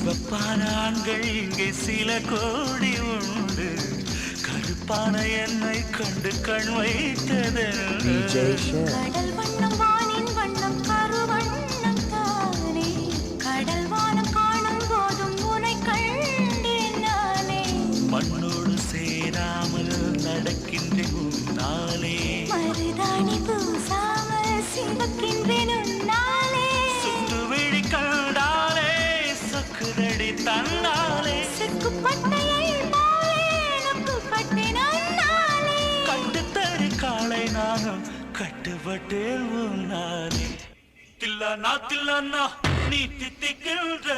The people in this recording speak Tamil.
சிவப்பான ஆண்கள் இங்கே சில கோடி உண்டு, கருப்பான என்னை கண்டு கண் வைத்தது. கடல் வண்ணம் வானின் வண்ணம் கருவண்ணம் தானே, கடல் வானம் காணும் போதும் உனை கண்டேன் நானே. மண்ணோடு சேராமல் நடக்கின்றேன் உன்னாலே, மருதாணி பூசாமல் சிவக்கின்றேன் உன்னாலே. சுட்டு விழி கண்டாலே சொக்குதடி தன்னாலே, செக்குப்பட்டையை போலே நொக்குப்பட்டேன் உன்னாலே. கட்டுத்தறி காளை நானும் கட்டுப்பட்டேன் உன்னாலே. தில்லானா தில்லானா நீ தித்திக்கின்ற